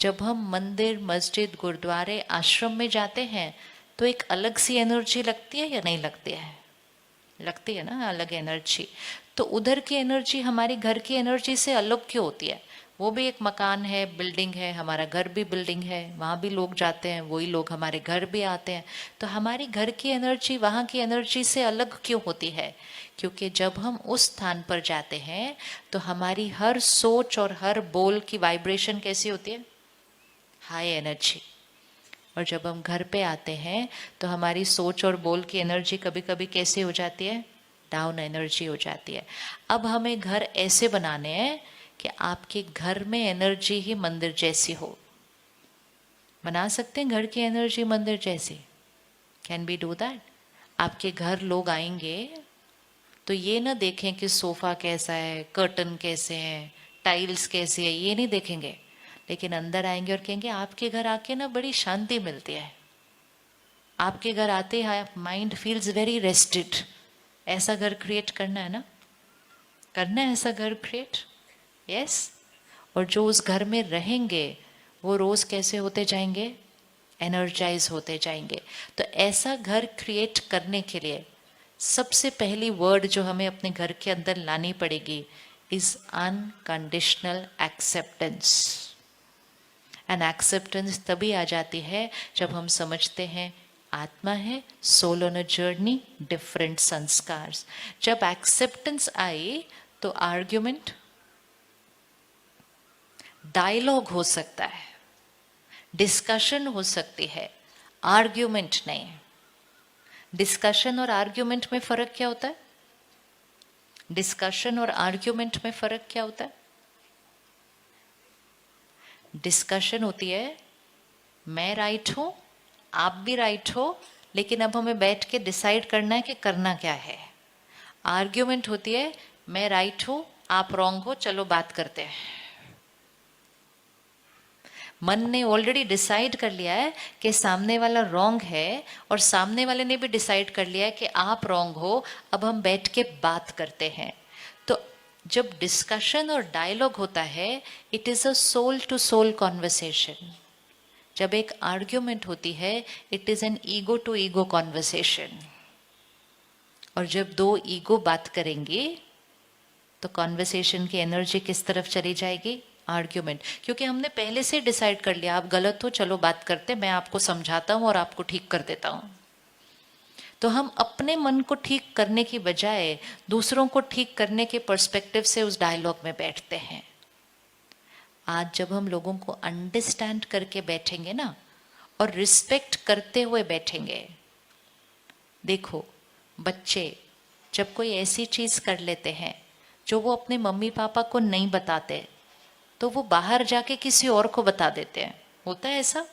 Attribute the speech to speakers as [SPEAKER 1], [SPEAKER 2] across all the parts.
[SPEAKER 1] जब हम मंदिर, मस्जिद, गुरुद्वारे, आश्रम में जाते हैं तो एक अलग सी एनर्जी लगती है या नहीं लगती है? लगती है ना, अलग एनर्जी। तो उधर की एनर्जी हमारी घर की एनर्जी से अलग क्यों होती है? वो भी एक मकान है, बिल्डिंग है, हमारा घर भी बिल्डिंग है, वहाँ भी लोग जाते हैं, वही लोग हमारे घर भी आते हैं। तो हमारी घर की एनर्जी वहाँ की एनर्जी से अलग क्यों होती है? क्योंकि जब हम उस स्थान पर जाते हैं तो हमारी हर सोच और हर बोल की वाइब्रेशन कैसी होती है? High energy. और जब हम घर पे आते हैं तो हमारी सोच और बोल की एनर्जी कभी कभी कैसे हो जाती है? डाउन एनर्जी हो जाती है। अब हमें घर ऐसे बनाने हैं कि आपके घर में एनर्जी ही मंदिर जैसी हो। बना सकते हैं घर की एनर्जी मंदिर जैसी? Can be do that? आपके घर लोग आएंगे तो ये ना देखें कि सोफा कैसा है, कर्टन कैसे हैं, टाइल्स कैसी है, ये नहीं देखेंगे। लेकिन अंदर आएंगे और कहेंगे आपके घर आके ना बड़ी शांति मिलती है, आपके घर आते हैं माइंड फील्स वेरी रेस्टेड। ऐसा घर क्रिएट करना है ना? करना है ऐसा घर क्रिएट? यस। और जो उस घर में रहेंगे वो रोज कैसे होते जाएंगे? एनर्जाइज होते जाएंगे। तो ऐसा घर क्रिएट करने के लिए सबसे पहली वर्ड जो हमें अपने घर के अंदर लानी पड़ेगी is unconditional acceptance. And acceptance तभी आ जाती है जब हम समझते हैं आत्मा है, soul on a journey, different संस्कार। जब एक्सेप्टेंस आई तो आर्ग्यूमेंट, डायलॉग हो सकता है, डिस्कशन हो सकती है, आर्ग्यूमेंट नहीं। डिस्कशन और आर्ग्यूमेंट में फर्क क्या होता है? डिस्कशन और आर्ग्यूमेंट में फर्क क्या होता है? डिस्कशन होती है मैं राइट हूं, आप भी राइट हो, लेकिन अब हमें बैठ के डिसाइड करना है कि करना क्या है। आर्ग्यूमेंट होती है मैं राइट हूं, आप रॉन्ग हो, चलो बात करते हैं। मन ने ऑलरेडी डिसाइड कर लिया है कि सामने वाला रॉन्ग है और सामने वाले ने भी डिसाइड कर लिया है कि आप रॉन्ग हो, अब हम बैठ के बात करते हैं। तो जब डिस्कशन और डायलॉग होता है it is a soul to soul conversation. जब एक आर्ग्यूमेंट होती है it is an ego to ego conversation. और जब दो ईगो बात करेंगे तो कॉन्वर्सेशन की एनर्जी किस तरफ चली जाएगी? आर्ग्यूमेंट। क्योंकि हमने पहले से डिसाइड कर लिया आप गलत हो, चलो बात करते, मैं आपको समझाता हूं और आपको ठीक कर देता हूं। तो हम अपने मन को ठीक करने की बजाय दूसरों को ठीक करने के पर्सपेक्टिव से उस डायलॉग में बैठते हैं। आज जब हम लोगों को अंडरस्टैंड करके बैठेंगे ना और रिस्पेक्ट करते हुए बैठेंगे। देखो बच्चे जब कोई ऐसी चीज कर लेते हैं जो वो अपने मम्मी पापा को नहीं बताते तो वो बाहर जाके किसी और को बता देते हैं। होता है ऐसा?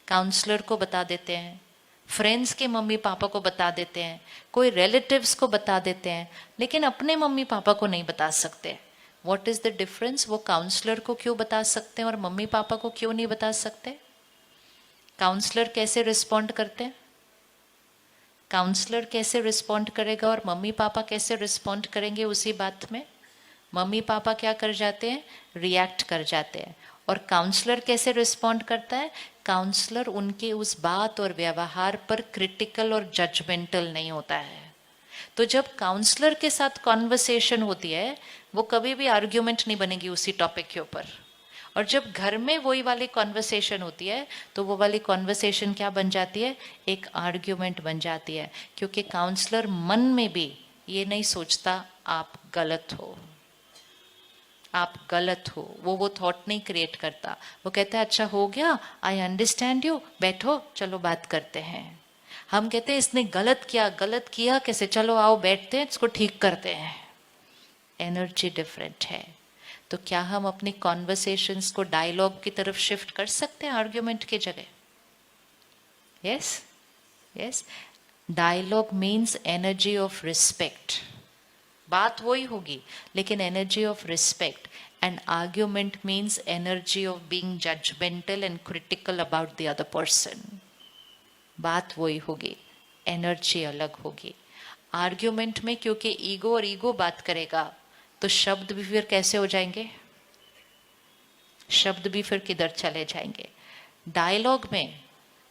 [SPEAKER 1] काउंसलर को बता देते हैं, फ्रेंड्स के मम्मी पापा को बता देते हैं, कोई रिलेटिव्स को बता देते हैं, लेकिन अपने मम्मी पापा को नहीं बता सकते। What is the difference? वो काउंसलर को क्यों बता सकते हैं और मम्मी पापा को क्यों नहीं बता सकते? काउंसलर कैसे रिस्पॉन्ड करते हैं? काउंसलर कैसे रिस्पॉन्ड करेगा और मम्मी पापा कैसे रिस्पॉन्ड करेंगे उसी बात में? मम्मी पापा क्या कर जाते हैं? रिएक्ट कर जाते हैं। और काउंसलर कैसे रिस्पॉन्ड करता है? काउंसलर उनके उस बात और व्यवहार पर क्रिटिकल और जजमेंटल नहीं होता है। तो जब काउंसलर के साथ कॉन्वर्सेशन होती है वो कभी भी आर्ग्यूमेंट नहीं बनेगी उसी टॉपिक के ऊपर। और जब घर में वही वाली कॉन्वर्सेशन होती है तो वो वाली कॉन्वर्सेशन क्या बन जाती है? एक आर्ग्यूमेंट बन जाती है। क्योंकि काउंसलर मन में भी ये नहीं सोचता आप गलत हो, आप गलत हो, वो थॉट नहीं क्रिएट करता। वो कहता है अच्छा हो गया, आई अंडरस्टैंड यू, बैठो चलो बात करते हैं। हम कहते हैं इसने गलत किया, गलत किया कैसे, चलो आओ बैठते हैं इसको ठीक करते हैं। एनर्जी डिफरेंट है। तो क्या हम अपनी कॉन्वर्सेशंस को डायलॉग की तरफ शिफ्ट कर सकते हैं आर्ग्यूमेंट की जगह? Yes yes. Dialogue means energy of respect. बात वही होगी लेकिन energy of respect. And argument means energy of being judgemental and critical about the other person. बात वही होगी, एनर्जी अलग होगी। आर्ग्यूमेंट में क्योंकि ईगो और ईगो बात करेगा तो शब्द भी फिर कैसे हो जाएंगे? शब्द भी फिर किधर चले जाएंगे। डायलॉग में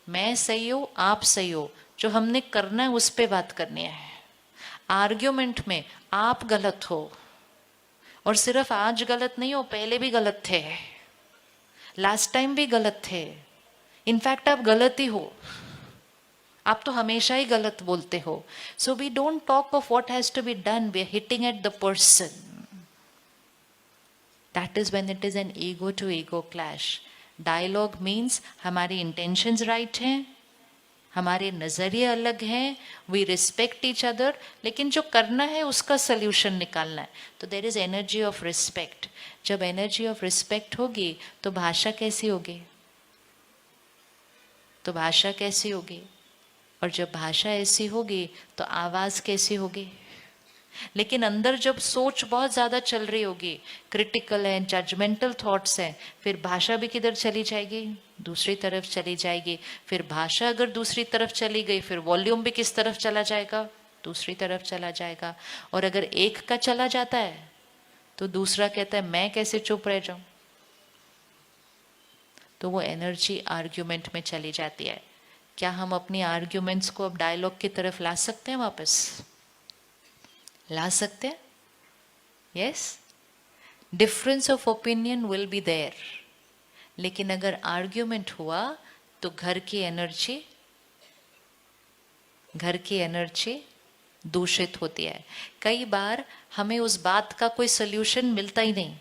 [SPEAKER 1] मैं सही हो आप सही हो, जो हमने करना है उस पे बात करनी है। आर्ग्यूमेंट में आप गलत हो, और सिर्फ आज गलत नहीं हो, पहले भी गलत थे, लास्ट टाइम भी गलत थे, इनफैक्ट आप गलत ही हो, आप तो हमेशा ही गलत बोलते हो। So we don't talk of what has to be done, we are hitting at the person. That is when it is an ego to ego clash. Dialogue means हमारी इंटेंशंस राइट हैं, हमारे नजरिए अलग हैं, वी रिस्पेक्ट ईच अदर, लेकिन जो करना है उसका सोल्यूशन निकालना है। तो there is energy of respect. जब एनर्जी ऑफ रिस्पेक्ट होगी तो भाषा कैसी होगी, तो भाषा कैसी होगी, और जब भाषा ऐसी होगी तो आवाज कैसी होगी। लेकिन अंदर जब सोच बहुत ज्यादा चल रही होगी, क्रिटिकल है, जजमेंटल थॉट्स हैं, फिर भाषा भी किधर चली जाएगी, दूसरी तरफ चली जाएगी। फिर भाषा अगर दूसरी तरफ चली गई, फिर वॉल्यूम भी किस तरफ चला जाएगा, दूसरी तरफ चला जाएगा। और अगर एक का चला जाता है तो दूसरा कहता है मैं कैसे चुप रह जाऊं, तो वो एनर्जी आर्ग्यूमेंट में चली जाती है। क्या हम अपनी आर्ग्यूमेंट्स को अब डायलॉग की तरफ ला सकते हैं, वापस ला सकते हैं? Yes, difference of opinion will be there, लेकिन अगर आर्ग्यूमेंट हुआ तो घर की एनर्जी दूषित होती है। कई बार हमें उस बात का कोई सोल्यूशन मिलता ही नहीं,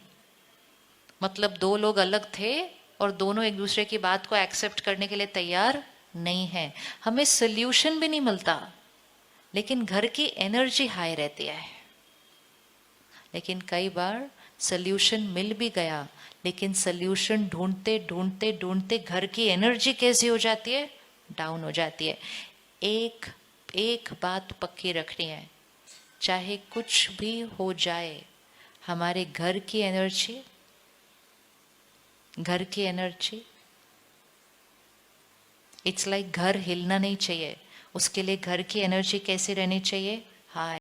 [SPEAKER 1] मतलब दो लोग अलग थे और दोनों एक दूसरे की बात को एक्सेप्ट करने के लिए तैयार नहीं है, हमें सोल्यूशन भी नहीं मिलता, लेकिन घर की एनर्जी हाई रहती है। लेकिन कई बार सोल्यूशन मिल भी गया, लेकिन सोल्यूशन ढूंढते ढूंढते ढूंढते घर की एनर्जी कैसी हो जाती है, डाउन हो जाती है। एक बात पक्की रखनी है, चाहे कुछ भी हो जाए, हमारे घर की एनर्जी इट्स लाइक घर हिलना नहीं चाहिए। उसके लिए घर की एनर्जी कैसी रहनी चाहिए, हाई।